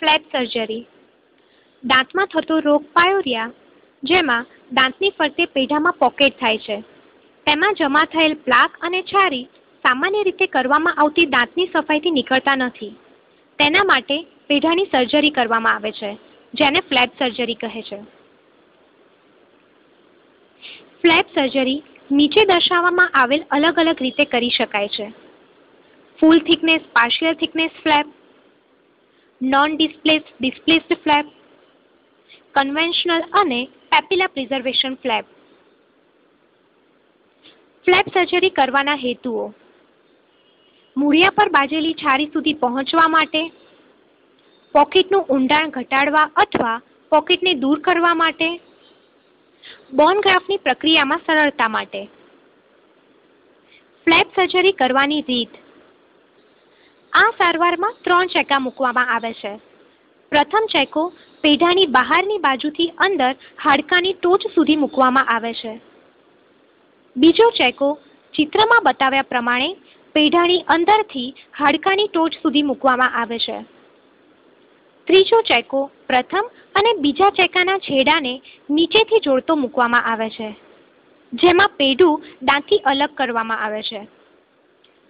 Flap surgery. દાંતમાં થતો રોગ pyorrhoea, જેમાં દાંતની ફરતે પેઢામાં પોકેટ થાય છે. તેમાં જમા થયેલ પ્લાક અને છારી સામાન્ય રીતે કરવામાં આવતી દાંતની સફાઈથી નીકળતા નથી. તેના માટે પેઢાની સર્જરી કરવામાં આવે છે, જેને ફ્લેપ સર્જરી કહે છે. ફ્લેપ સર્જરી નીચે દર્શાવવામાં આવેલ અલગ અલગ રીતે કરી શકાય છે. Full thickness partial thickness flap, non displaced flap, conventional અને papilla preservation flap. Flap surgery કરવાના હેતુઓ: મૂળિયા પર બાજેલી છારી સુધી પહોંચવા માટે, પોકેટનું ઊંડાણ ઘટાડવા અથવા પોકેટને દૂર કરવા માટે, બોન ગ્રાફ્ટની પ્રક્રિયામાં સરળતા માટે. ફ્લેપ સર્જરી કરવાની રીત: આ સારવારમાં 3 ચેકા મૂકવામાં આવે છે. પ્રથમ ચેકો પેઢાની બહારની બાજુથી અંદર હાડકાની ટોચ સુધી મૂકવામાં આવે છે. બીજો ચેકો ચિત્રમાં બતાવ્યા પ્રમાણે પેઢાની અંદરથી હાડકાની ટોચ સુધી મૂકવામાં આવે છે. ત્રીજો ચેકો પ્રથમ અને બીજા ચેકાના છેડાને નીચેથી જોડતો મૂકવામાં આવે છે, જેમાં પેઢું દાંતથી અલગ કરવામાં આવે છે.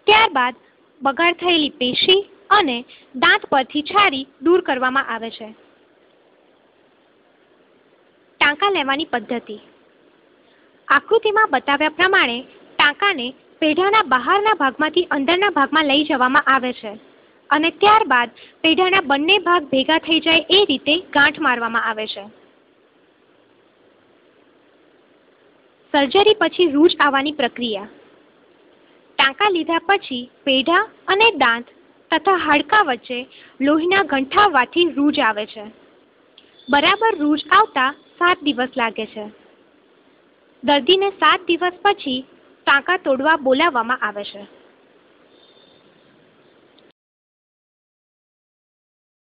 ત્યારબાદ બગાડ થયેલી પેશી અને દાંત પરથી છારી દૂર કરવામાં આવે છે. ટાંકા લેવાની પદ્ધતિ: આકૃતિમાં બતાવ્યા પ્રમાણે ટાંકાને પેઢાના બહારના ભાગમાંથી અંદરના ભાગમાં લઈ જવામાં આવે છે અને ત્યારબાદ પેઢાના બંને ભાગ ભેગા થઈ જાય એ રીતે ગાંઠ મારવામાં આવે છે. સર્જરી પછી રૂઝ આવવાની પ્રક્રિયા: ટાંકા લીધા પછી પેઢા અને દાંત તથા હાડકા વચ્ચે લોહીના ગંઠાવવાથી રૂઝ આવે છે. બરાબર રૂઝ આવતા 7 દિવસ લાગે છે. દર્દીને 7 દિવસ પછી ટાંકા તોડવા બોલાવવામાં આવે છે.